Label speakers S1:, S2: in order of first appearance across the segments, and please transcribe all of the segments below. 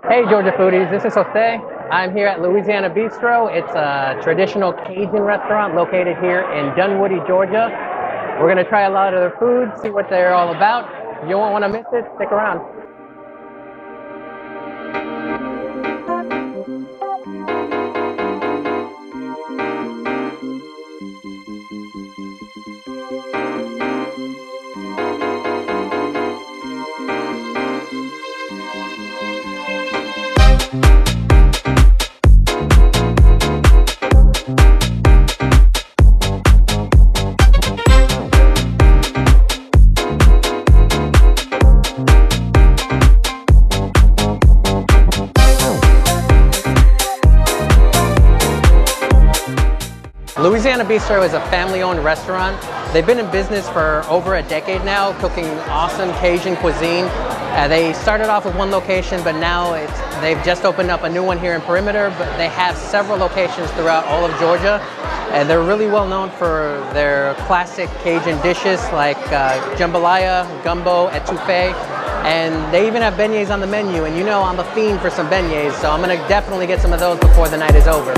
S1: Hey Georgia Foodies, this is Jose. I'm here at Louisiana Bistreaux. It's a traditional Cajun restaurant located here in Dunwoody, Georgia. We're going to try a lot of their food, see what they're all about. You won't want to miss it. Stick around. Louisiana Bistreaux is a family-owned restaurant. They've been in business for over a decade now, cooking awesome Cajun cuisine. They started off with one location, but now they've just opened up a new one here in Perimeter, but they have several locations throughout all of Georgia. And they're really well known for their classic Cajun dishes like jambalaya, gumbo, etouffee, and they even have beignets on the menu. And you know I'm a fiend for some beignets, so I'm gonna definitely get some of those before the night is over.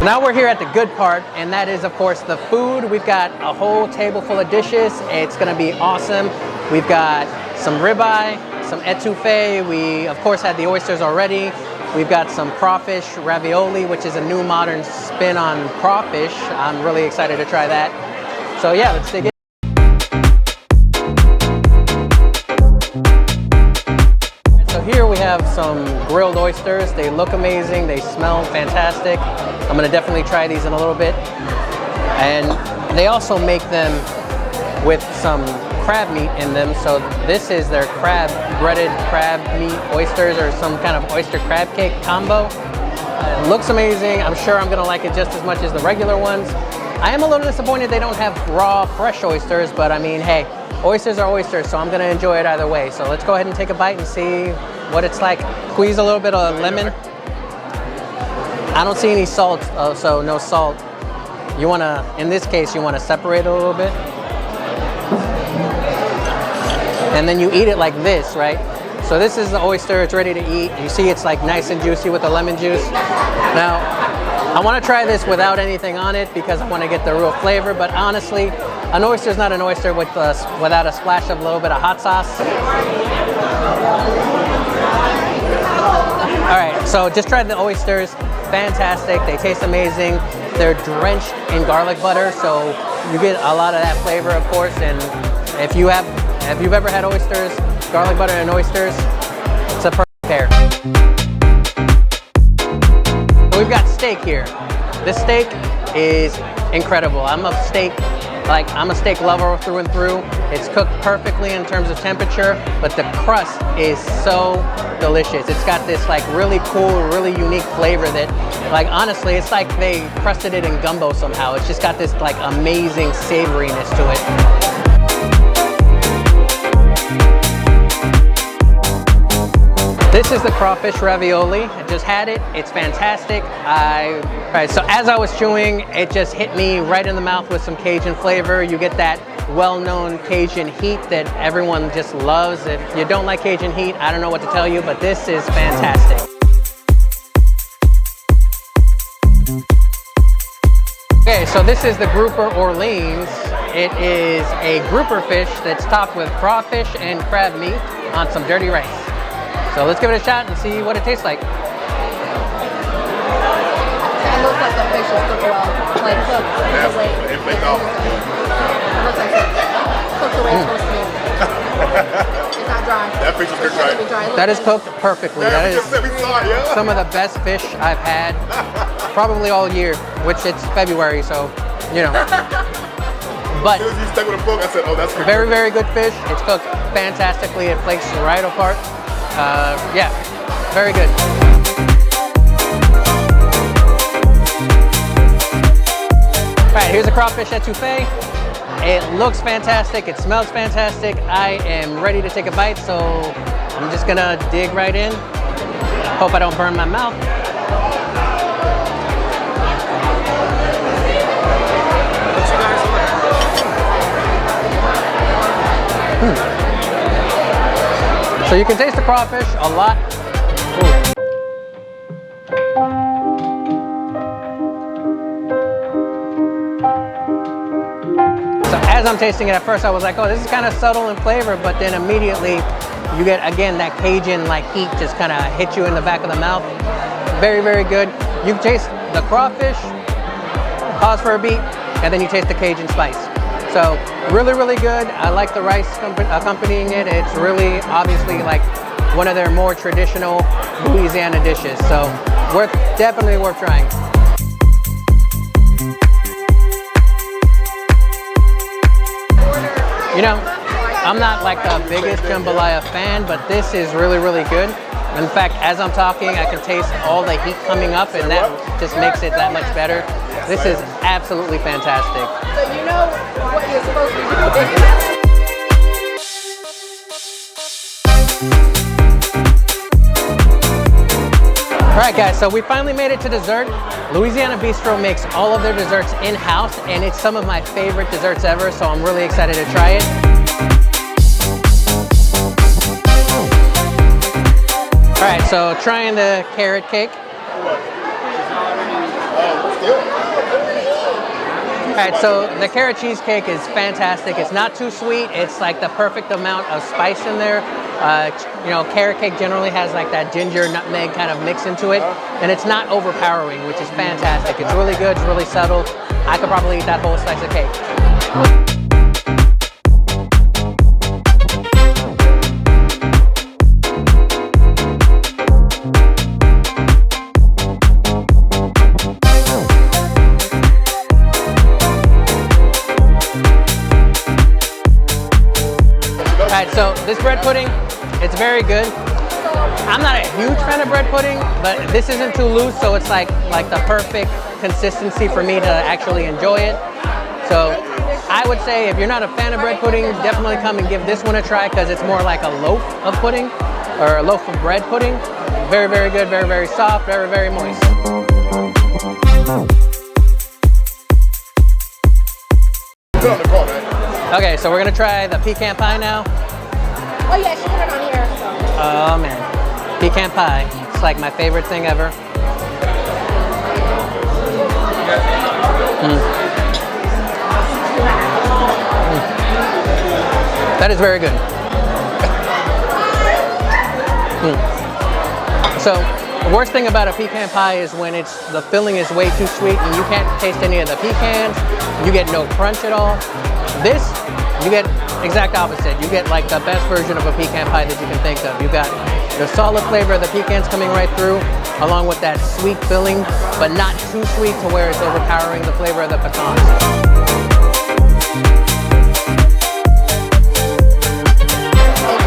S1: Now we're here at the good part, and that is, of course, the food. We've got a whole table full of dishes. It's gonna be awesome. We've got some ribeye, some etouffee. We, of course, had the oysters already. We've got some crawfish ravioli, which is a new modern spin on crawfish. I'm really excited to try that. So yeah, let's dig in. So here we have some grilled oysters. They look amazing. They smell fantastic. I'm gonna definitely try these in a little bit. And they also make them with some crab meat in them. So this is their breaded crab meat oysters, or some kind of oyster crab cake combo. It looks amazing. I'm sure I'm gonna like it just as much as the regular ones. I am a little disappointed they don't have raw, fresh oysters, but I mean, hey, oysters are oysters, so I'm gonna enjoy it either way. So let's go ahead and take a bite and see what it's like. Squeeze a little bit of lemon. I don't see any salt, so no salt. You wanna, in this case, you wanna separate it a little bit. And then you eat it like this, right? So this is the oyster, it's ready to eat. You see it's like nice and juicy with the lemon juice. Now, I wanna try this without anything on it because I wanna get the real flavor, but honestly, an oyster is not an oyster without a splash of a little bit of hot sauce. All right, so just tried the oysters. Fantastic, they taste amazing. They're drenched in garlic butter, so you get a lot of that flavor, of course. And if you've ever had oysters, garlic butter and oysters, it's a perfect pair. So we've got steak here. This steak is incredible. I'm a steak lover through and through. It's cooked perfectly in terms of temperature, but the crust is so delicious. It's got this like really cool, really unique flavor that, like, honestly, it's like they crusted it in gumbo somehow. It's just got this like amazing savoriness to it. This is the crawfish ravioli. I just had it. It's fantastic. So as I was chewing, it just hit me right in the mouth with some Cajun flavor. You get that well-known Cajun heat that everyone just loves. If you don't like Cajun heat, I don't know what to tell you, but this is fantastic. Okay, so this is the grouper Orleans. It is a grouper fish that's topped with crawfish and crab meat on some dirty rice. So let's give it a shot and see what it tastes like.
S2: It looks like the fish is cooked well. Like cooked the way it looks like it. Cooked the way it's supposed to be. It's not dry. That fish is cooked right.
S1: That is cooked perfectly. That is some of the best fish I've had probably all year, which it's February, so you know. But
S3: as soon as you stuck with a fork, I said, oh, that's good.
S1: Very, very good fish. It's cooked fantastically. It flakes right apart. Yeah, very good. All right, here's a crawfish etouffee. It looks fantastic. It smells fantastic. I am ready to take a bite, so I'm just gonna dig right in. Hope I don't burn my mouth.
S3: What you guys
S1: So you can taste the crawfish a lot. Ooh. So as I'm tasting it, at first I was like, oh, this is kind of subtle in flavor, but then immediately you get, again, that Cajun like heat just kind of hit you in the back of the mouth. Very, very good. You taste the crawfish, pause for a beat, and then you taste the Cajun spice. So really, really good. I like the rice accompanying it. It's really obviously like one of their more traditional Louisiana dishes. So definitely worth trying. You know, I'm not like the biggest jambalaya fan, but this is really, really good. In fact, as I'm talking, I can taste all the heat coming up, and that just makes it that much better. This is absolutely fantastic.
S2: So you know what you're supposed to do.
S1: All right, guys, so we finally made it to dessert. Louisiana Bistreaux makes all of their desserts in-house, and it's some of my favorite desserts ever, so I'm really excited to try it. All right, so trying the carrot cake. All right, so the carrot cheesecake is fantastic. It's not too sweet. It's like the perfect amount of spice in there. You know, carrot cake generally has like that ginger, nutmeg kind of mix into it, and it's not overpowering, which is fantastic. It's really good, it's really subtle. I could probably eat that whole slice of cake. All right, so this bread pudding, it's very good. I'm not a huge fan of bread pudding, but this isn't too loose, so it's like the perfect consistency for me to actually enjoy it. So I would say if you're not a fan of bread pudding, definitely come and give this one a try, because it's more like a loaf of pudding, or a loaf of bread pudding. Very, very good, very, very soft, very, very moist. Okay, so we're gonna try the pecan pie now.
S2: Oh yeah, she put it on here.
S1: Oh man, pecan pie. It's like my favorite thing ever. That is very good. So the worst thing about a pecan pie is when the filling is way too sweet and you can't taste any of the pecans. You get no crunch at all. This, you get exact opposite. You get like the best version of a pecan pie that you can think of. You got the solid flavor of the pecans coming right through, along with that sweet filling, but not too sweet to where it's overpowering the flavor of the pecans.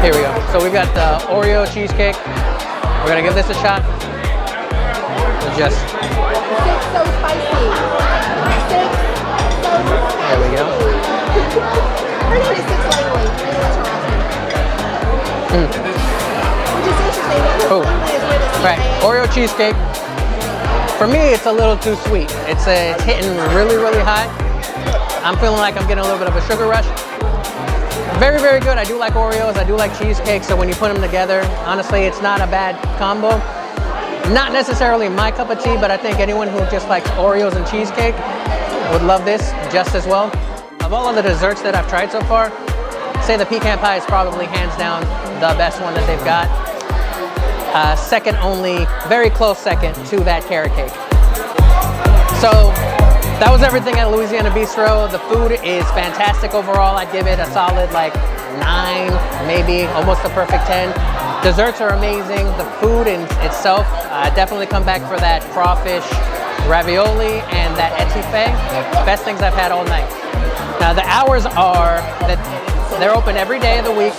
S1: Here we go. So we've got the Oreo cheesecake. We're gonna give this a shot. Just.
S2: It's so spicy.
S1: There we go.
S2: Her name is Six Langley. Which is interesting.
S1: Oh, right. Oreo cheesecake. For me, it's a little too sweet. It's hitting really, really high. I'm feeling like I'm getting a little bit of a sugar rush. Very, very good. I do like Oreos. I do like cheesecake. So when you put them together, honestly, it's not a bad combo. Not necessarily my cup of tea, but I think anyone who just likes Oreos and cheesecake would love this just as well. Of all of the desserts that I've tried so far, I'd say the pecan pie is probably hands down the best one that they've got. Second only, very close second to that carrot cake. So that was everything at Louisiana Bistreaux. The food is fantastic overall. I'd give it a solid like 9, maybe almost a perfect 10. Desserts are amazing. The food in itself, definitely come back for that crawfish ravioli and that etouffee. Best things I've had all night. Now the hours are that they're open every day of the week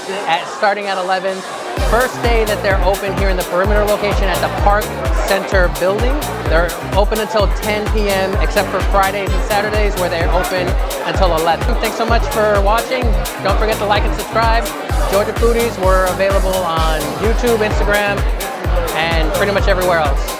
S1: starting at 11. First day that they're open here in the perimeter location at the Park Center building. They're open until 10 p.m. except for Fridays and Saturdays where they're open until 11. Thanks so much for watching. Don't forget to like and subscribe. Georgia Foodies. We're available on YouTube, Instagram, and pretty much everywhere else.